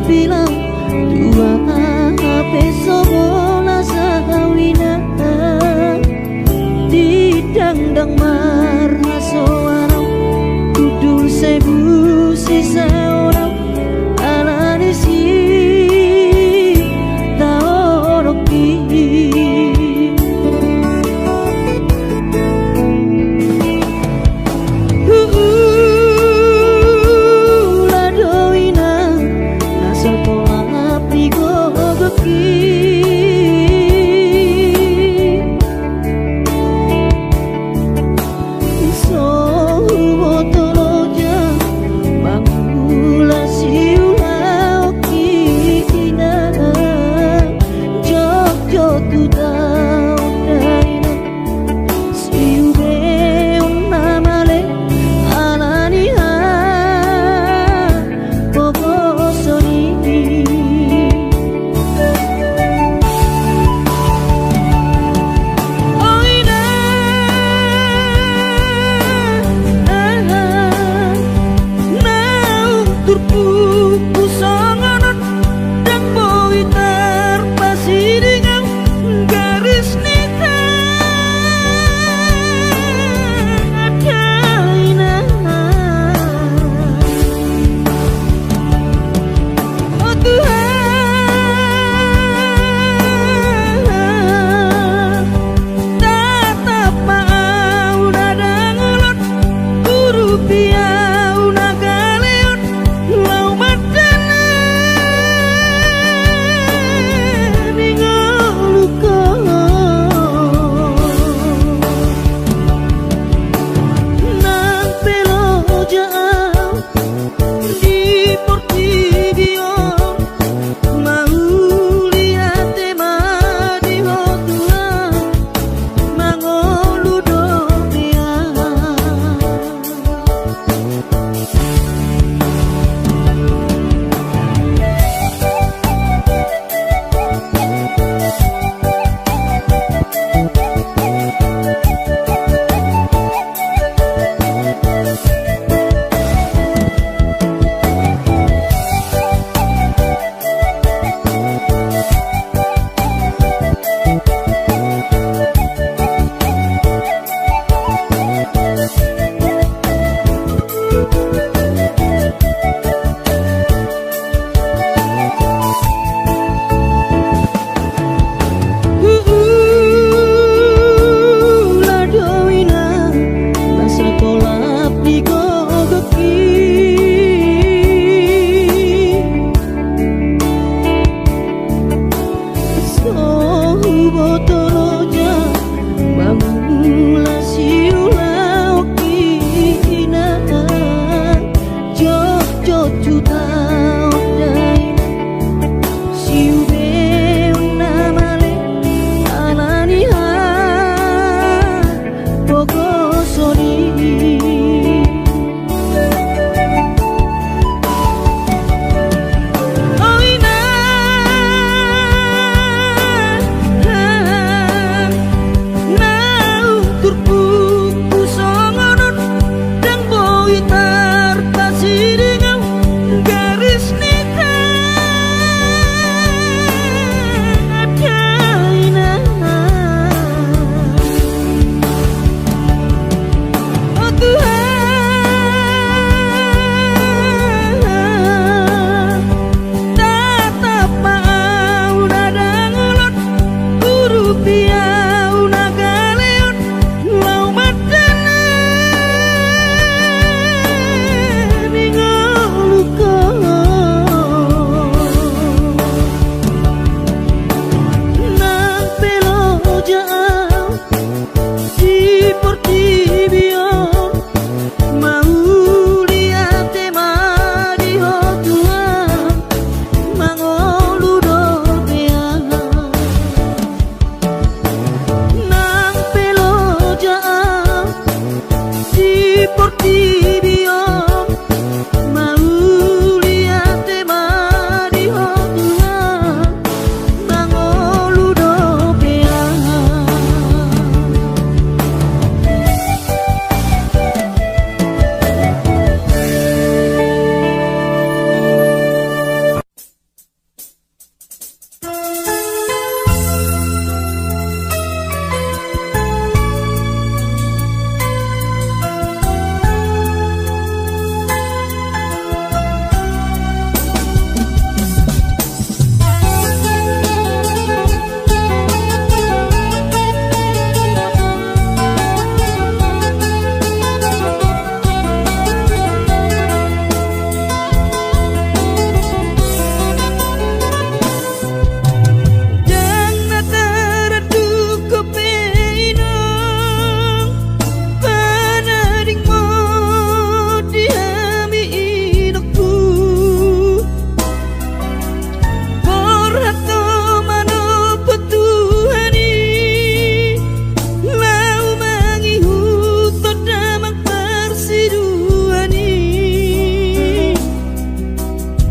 bilang dua peso bola sawina di dangdang marhaso warau kudul sebu sisa orang alani si taoroki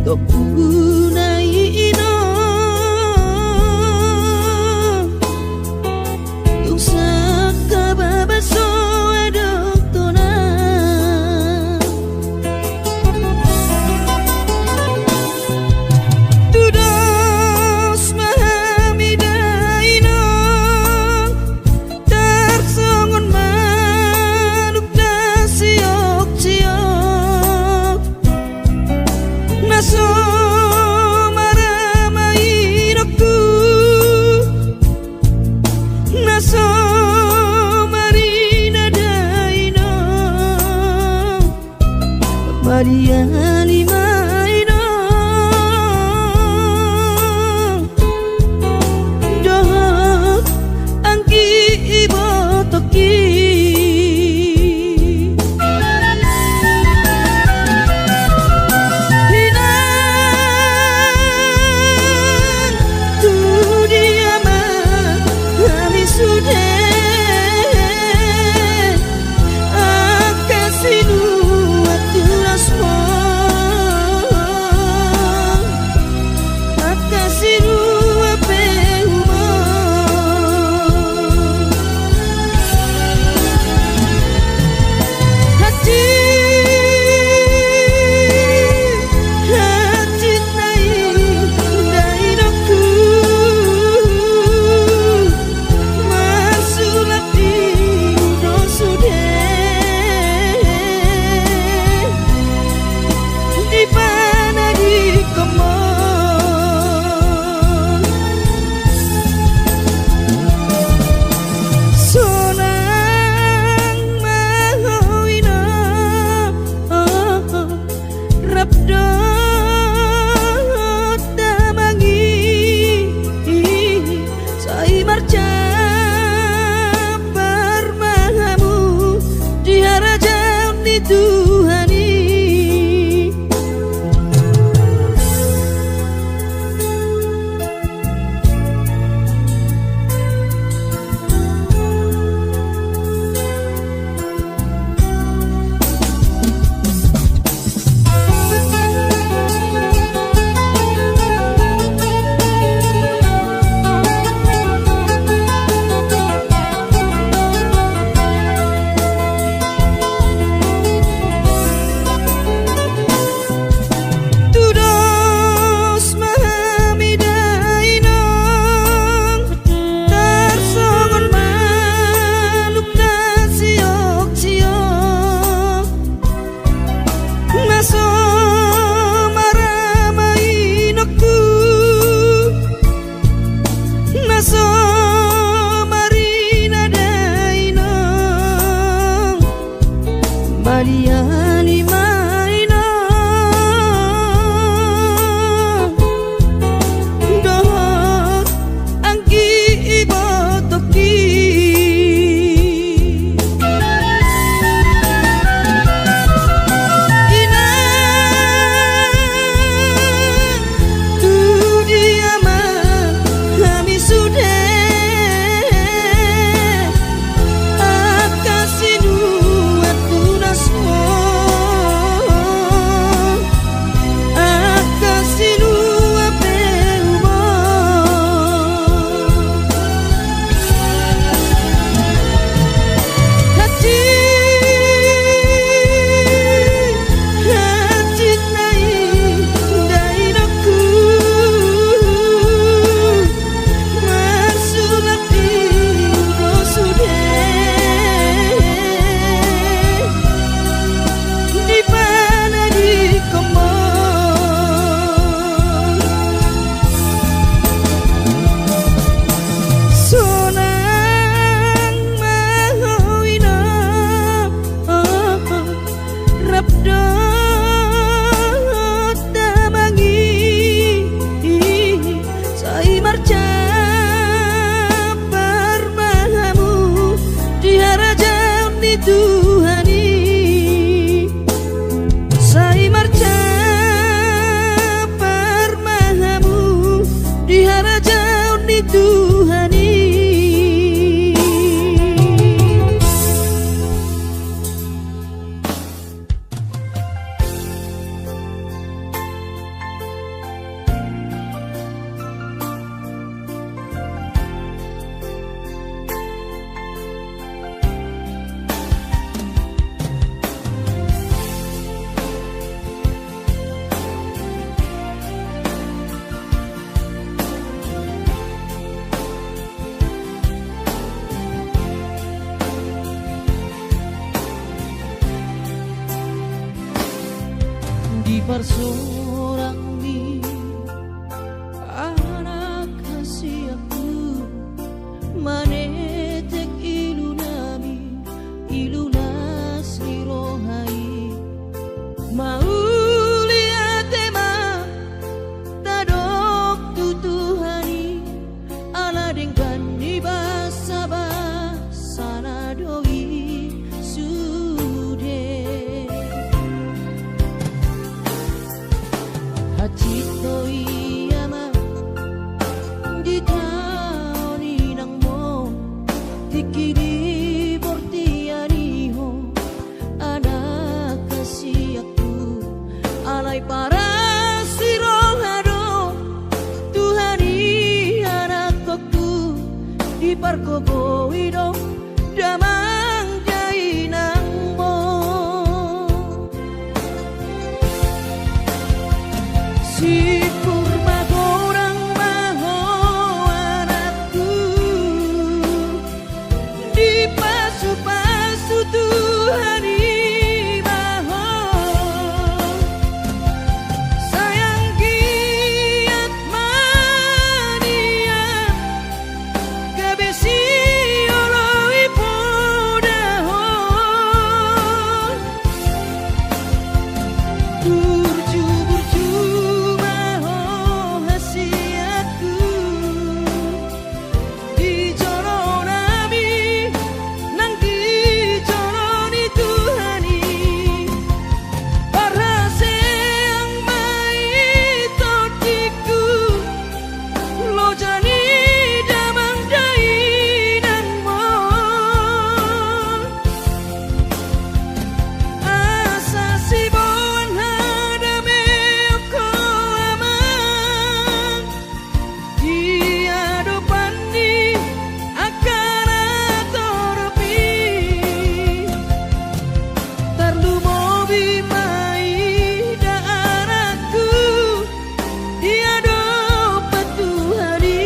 Tokunaino Tung sakababaso adoktona Tudos mahamidaino Tarsongon manuk dasiok-siok Naso maramainokku Naso marina daino Mariani maino Dohot angki ibotoki Mariani maino Dohot angki ibotoki Ina tu diama kami sudah Akasinu semua di persorang mi anak kasih aku manetek ilunami ilunas lirohai mau lihat tema tadok tutuhani ala dengkan di basa-basa nadoi sude hacito iyama di taoni nang mo tikidi bortianiho anak kasih aku alay para sirohado Tuhani anak aku di parkobo ido damang jainang mo si purma gorang maho anakku di pasu-pasu Tuhani maho sayang giat mania kabesi oloi podaho burju-burju maho hasiatku di joronami nang di joroni Tuhani parase ang maitotiku lo jani damang dainang mo asa sibon hadame ko amang dia depan ni akan atoropi tarlu mobi mai daaraku dia dapat Tuhani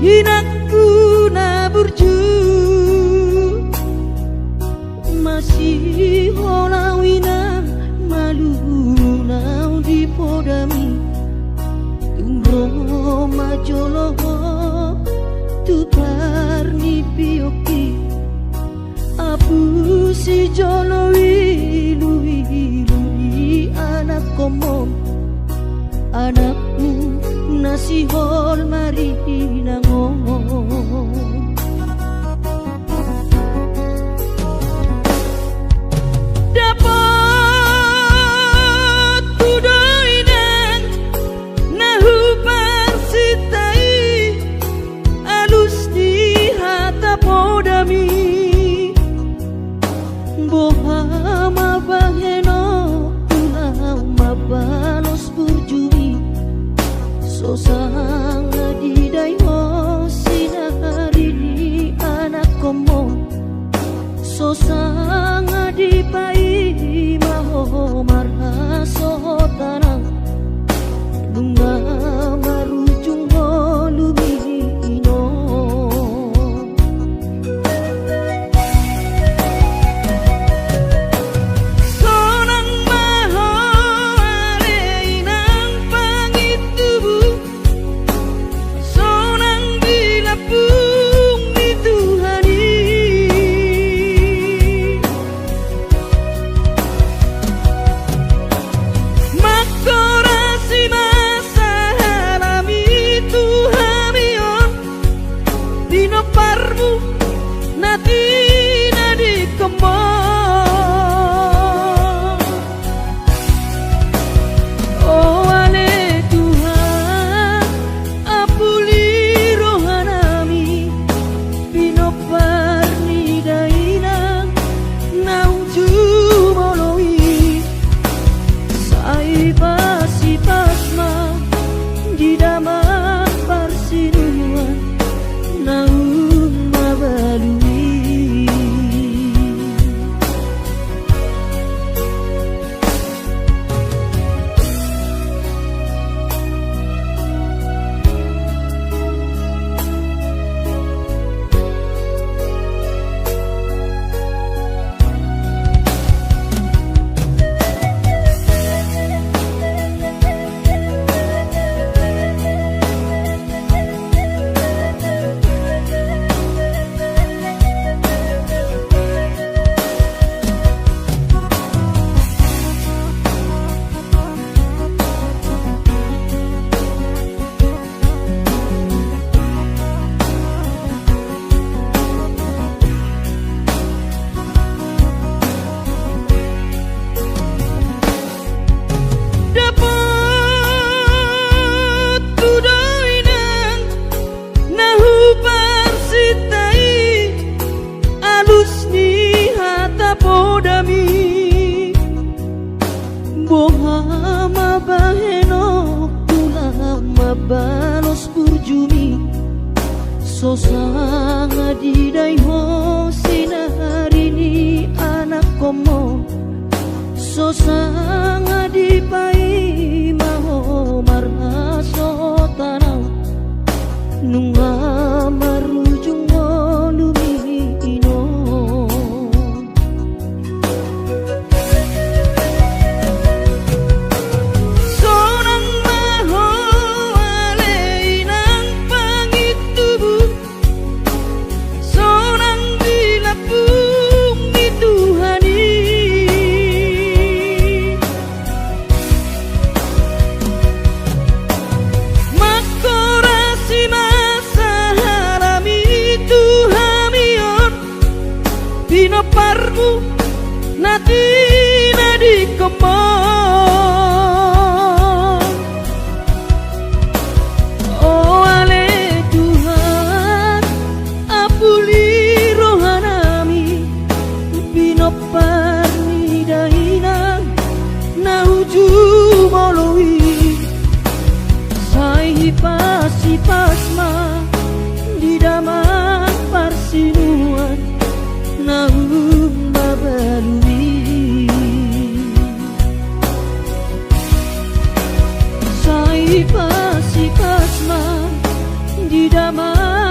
Hinakku na burju masih holawina malu nau di podami tungro majolo tu parni pioki apu si jolo wilu anak komom anakmu nasi hol mari nangong dapat kudoinan nahu parsitai alus di hata podami boha mabaheno ulau mabalos burjumi sosang adidai ho sinari di anak komo sosang adipai maho marha sotanang bunga marujung ho lumino sonang maho aleinang pangitubu sonang dilapung di Tuhani makorasi masa halami Tuhamion dino parmu nati nadi kembang oh ale Tuhan apuli rohanami dino parni daina nauju moloi sai pasi pasma di daman parsinuan naung mabalui dapat kudoinan nahu parsitai alus ni hata podami boha mabaheno ulah mabalos burjumi sosang adidai ho sinari ni anak komo sosang adipai maho marha sotanau nunga marujung lumino sonang maho aleinang pangitubu sonang dilapung di Tuhani makorasi masa halami Tuhamion dino parmu nati nadi kembang oh ale Tuhan apuli rohanami bino parni daina nauju moloi sai pasi pasma di daman parsinuan naung mabalui sai pasi pasma di daman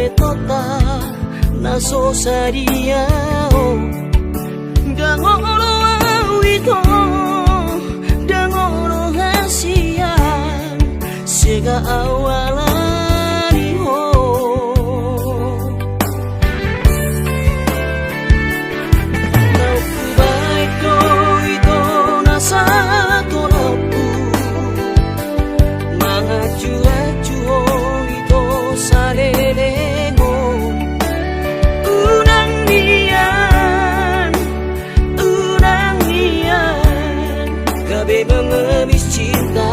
tota naso sadia dangoro awito dangoro hasia sega awalani ho nauku baito ito nasa tonapu mangaju-aju ito sarelengo unang nian gabe mengemis cinta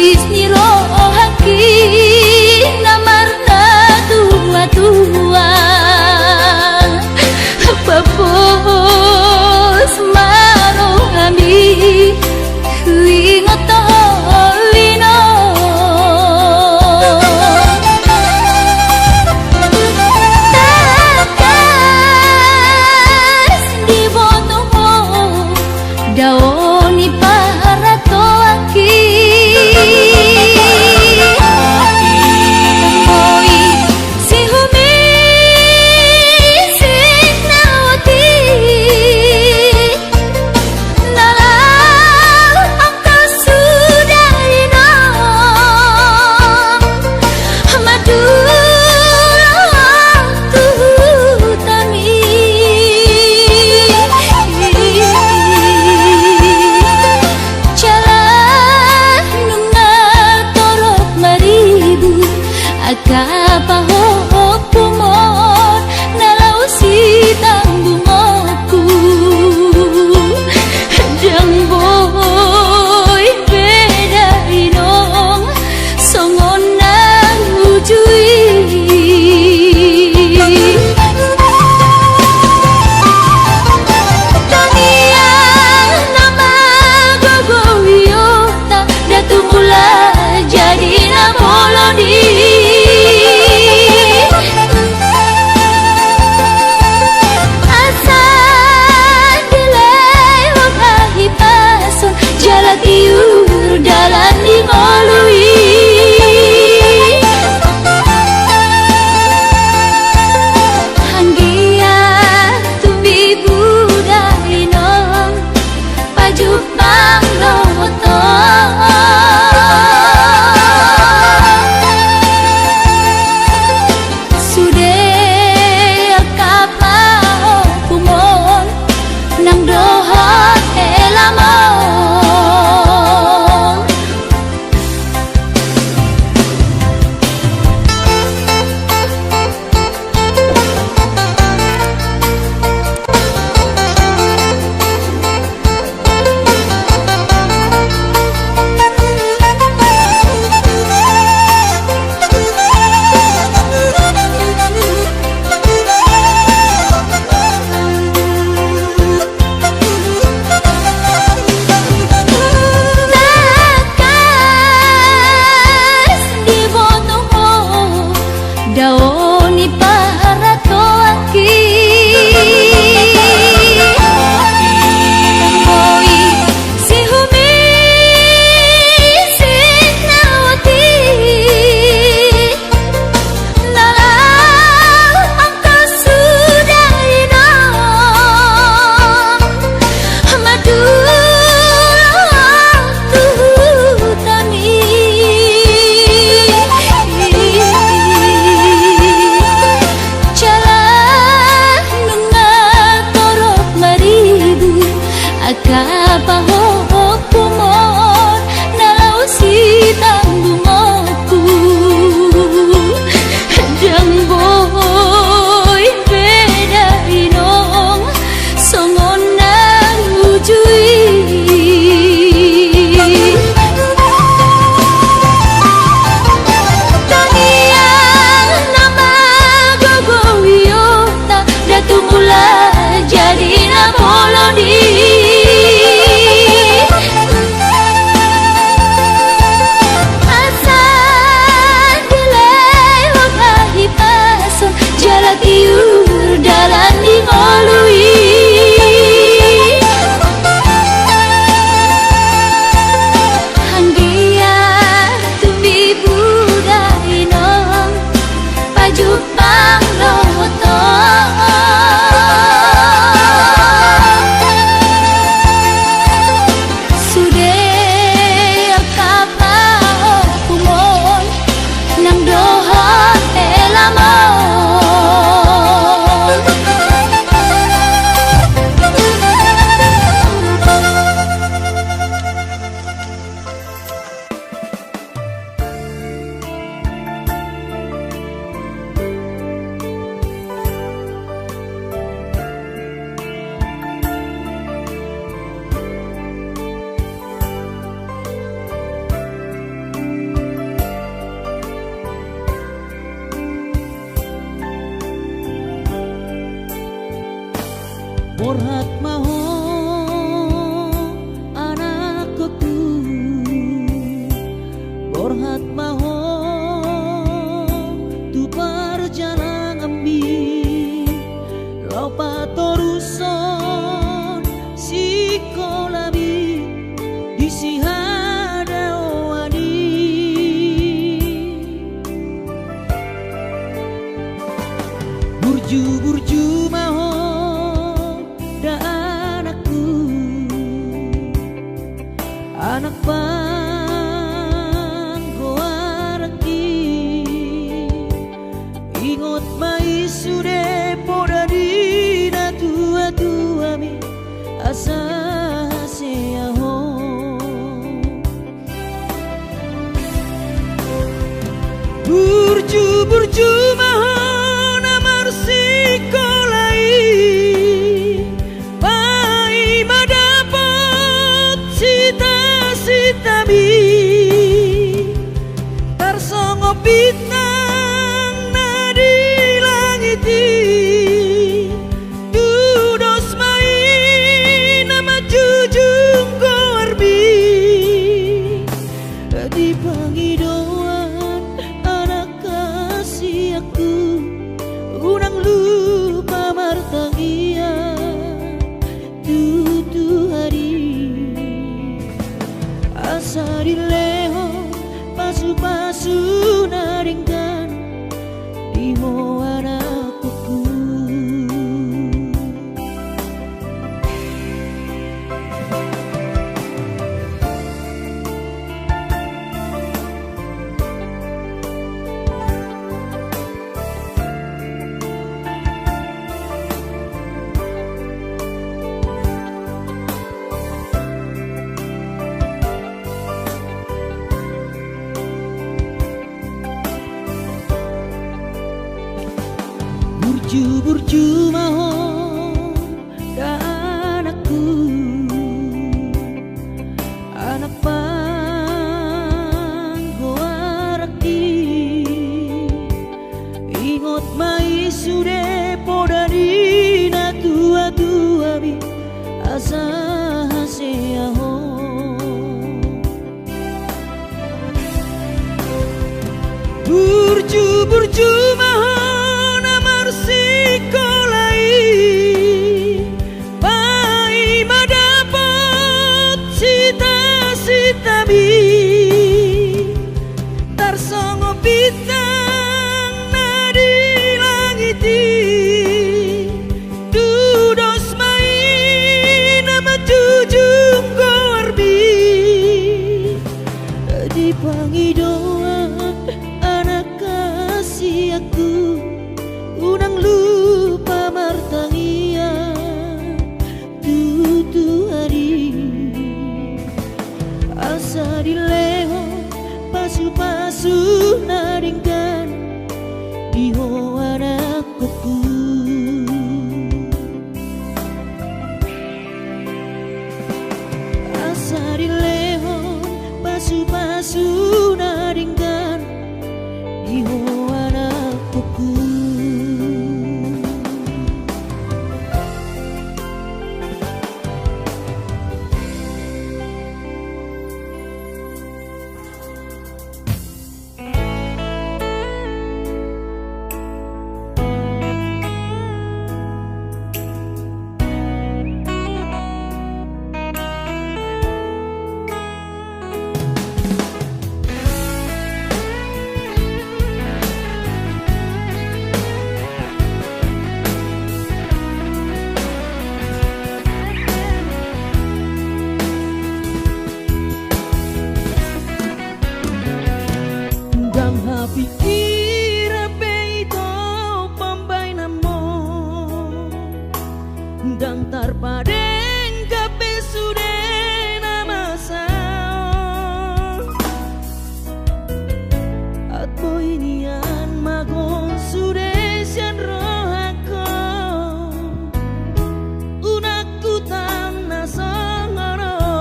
wis nirohake namarna tua-tua papos marohami kuingoto wino takas di boto daoni para toaki kapahok pumor nalau si tanggungku jang boy beda inong songon nang ujui tania nama gogowiota datumula jadi namolodi Borhat maho anakku, borhat maho tu perjalanan ambi lau patoruson si kolabi di sihada wadi burju maho da anakku, anak panggoaraki ingot mai sude poda dina tua mi asa seaho burju maho namar sikolai pai madapot sita mi tarsongo bintang nadi langiti dudos mai nama jujung gorbi di pangidoan anak kasih aku unang lupa martangia tutu hari asari leho pasu naringkan di anakku. Burju maho da anakku, anak panggoaraki ingot mai sude poda dina tua mi asa seaho burju maho sikolai pai madapot sita mi tarsongo bintang nadi langiti dudos mai nama jujung gorbi di pangidoan anak kasih aku unang lupa martangia tutu hari asa dileho pasu naringkan di anakku. Asa dileho pasu naringkan di anakku. Pikir peito pambai namo dang tarpadeng kape sude nama sao at boy nian magon sude sian rohako unakku tan nasangaron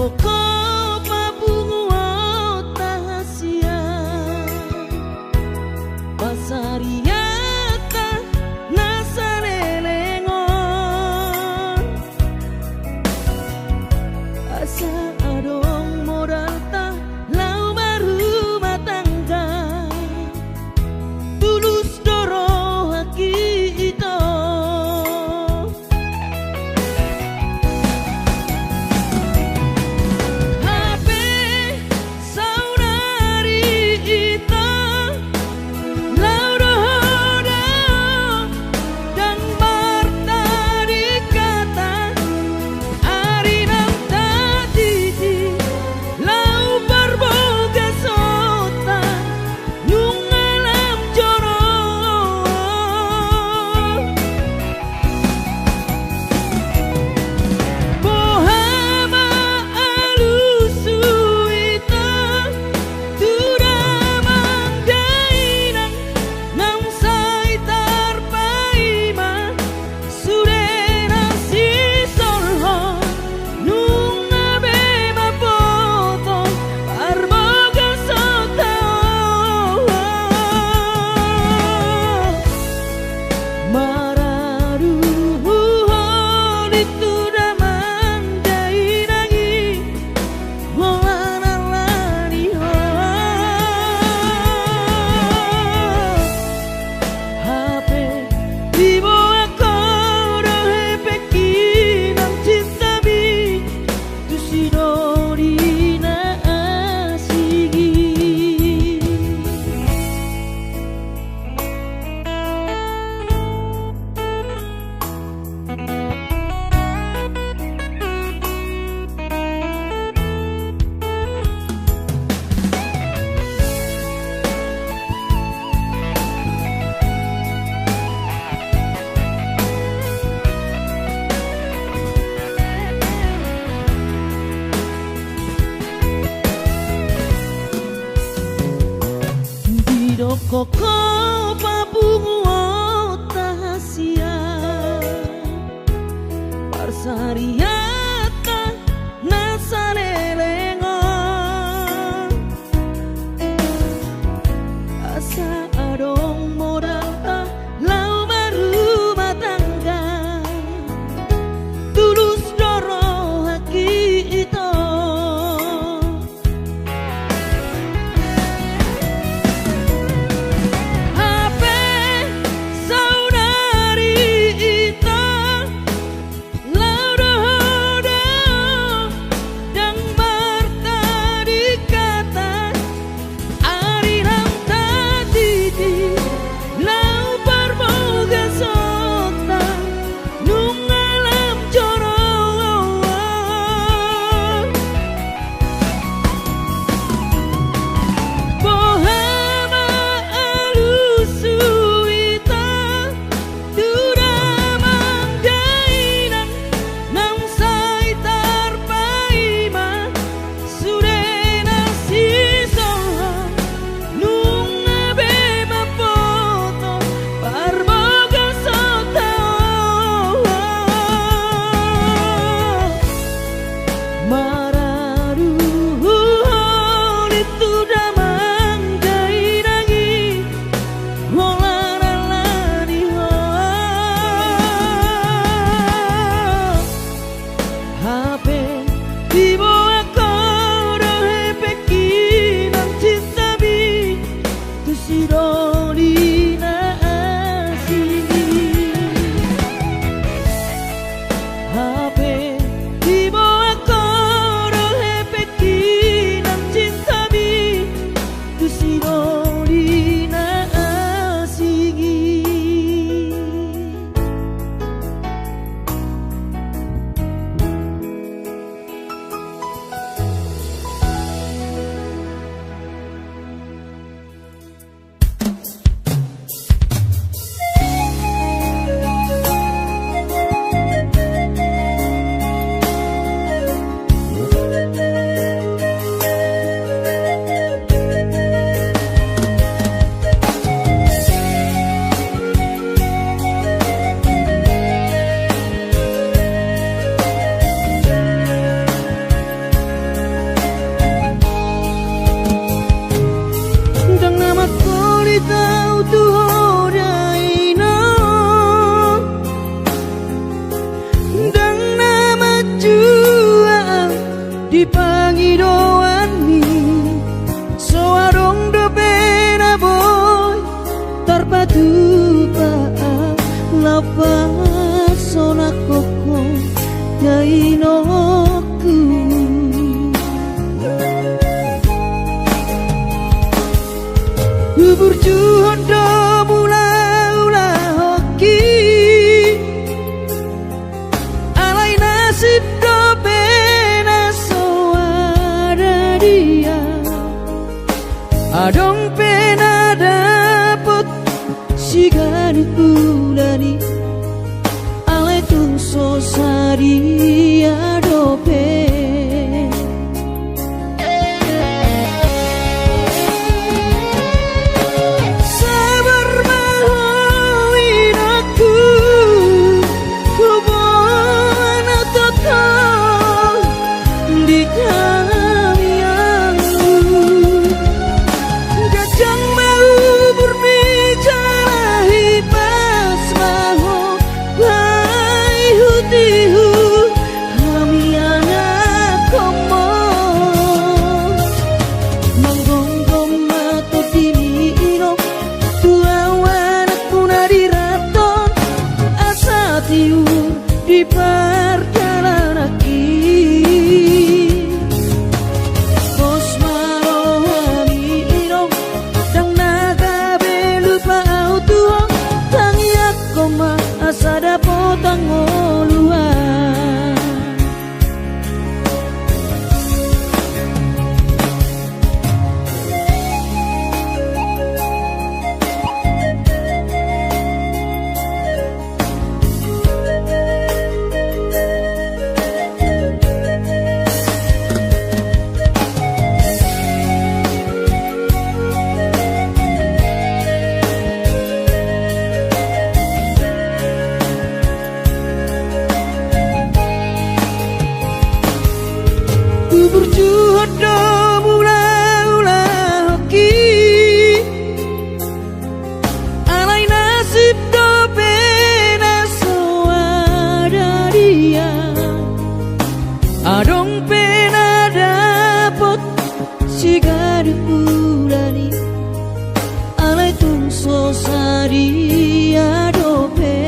koko pabungu tahasia Koko papungo tahasia Parsariata nasalelengon Asa adong modal lau berumah tangga Tulus doro haki itu pangidoani soarong do pena boy tarpatu pa lapas sona koko yainoku ubur juhondo mula-ula hoki alai nasib do pena soara dia adong pena dapot sigari bulani alai tung sosari adope di perjalanan bos marohani irong dang naga belupa auto tangiak koma asada potang oluan berjuhodo mula-ula hoki alai nasib do pena soada dia adong pena dapot sigari bulani alai tung sosari adope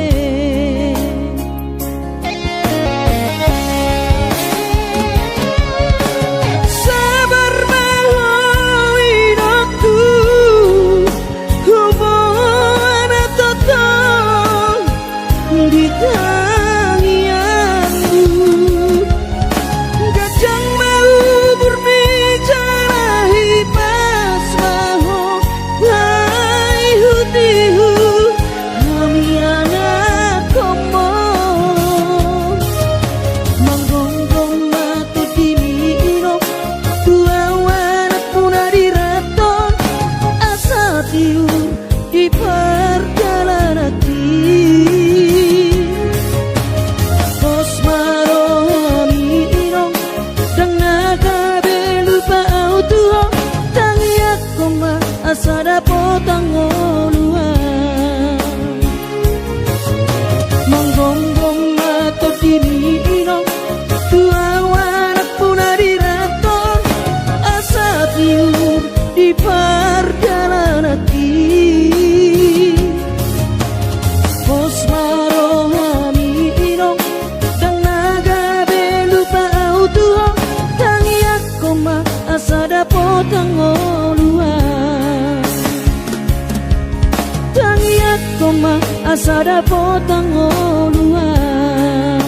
di perjalanan bos marohani irong dang naga belupa auto tangiak koma asada potang oluan manggonggong mato dini irong tua wanak puna diraton asa tiur di perjalanan bos marohani irong dang naga belupa auto tangiak koma asada potang oluan tangiak koma asada potang oluan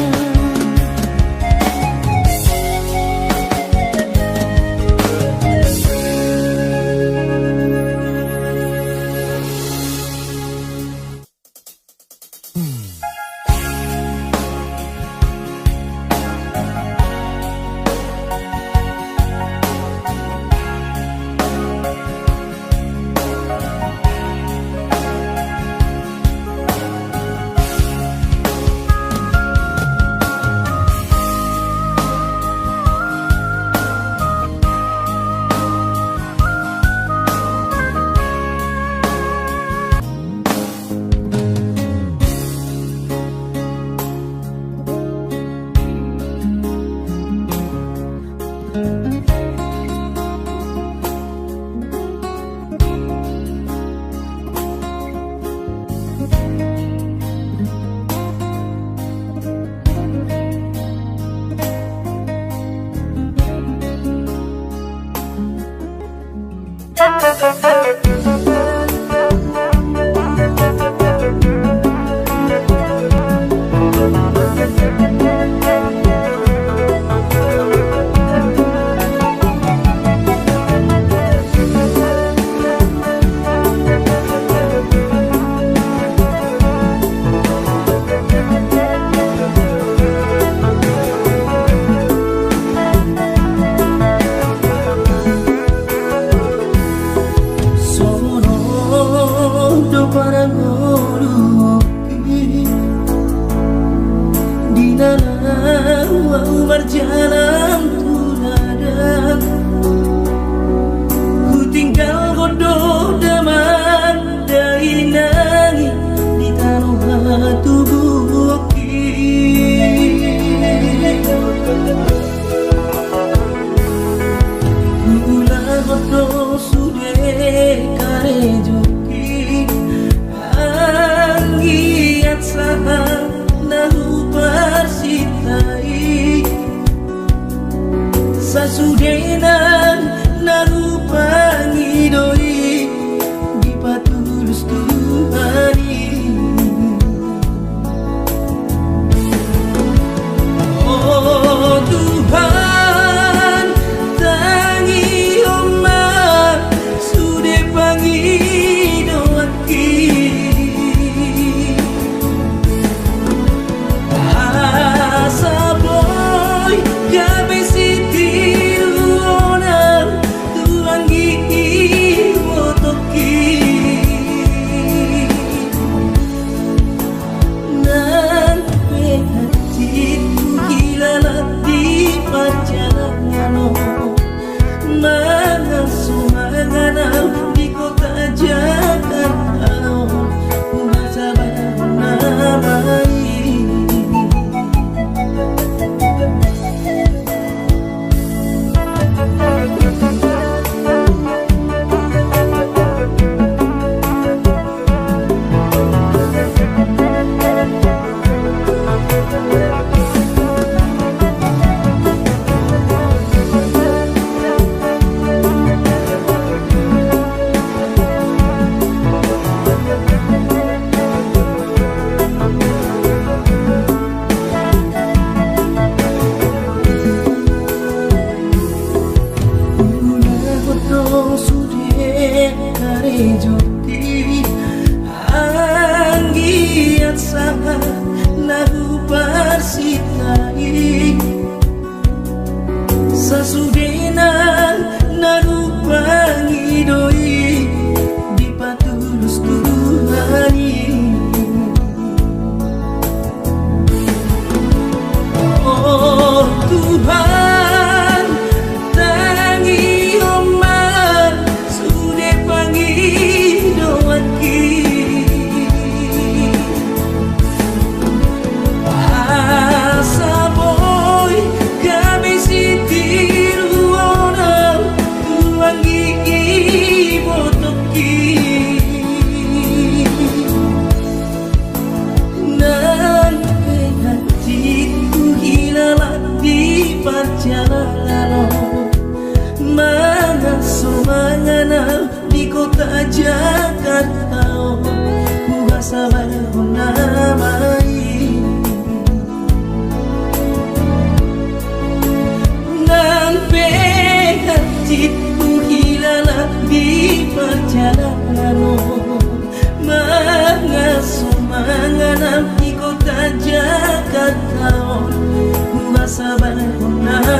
berjalan tuladang, ku tinggal godo daman dari nangis di tanah tubuh gula godo sudah kare juki anggiat saham nahu persitai sasudenan nahu pangidoi di patulus Tuhani. Oh Tuhan tangi omah sudah pangidoaki asa boy gabe siti luona tuangi wotoki nan hatiku hilang di perjalanan mana sumangan di kota Jakarta masa namai. Anggiat sama nahu persitai sasudenan nahu pangidoi di patulus Tuhani. Oh Tuhan tangi omah sudah pangidoaki asa boy kami siti luona tuangi botoki nan hatiku hilang di perjalanan mana sumangan di kota Jakarta kuasa namai nan hatiku hilang di perjalanan mana sumangan di kota Jakarta kuasa namai.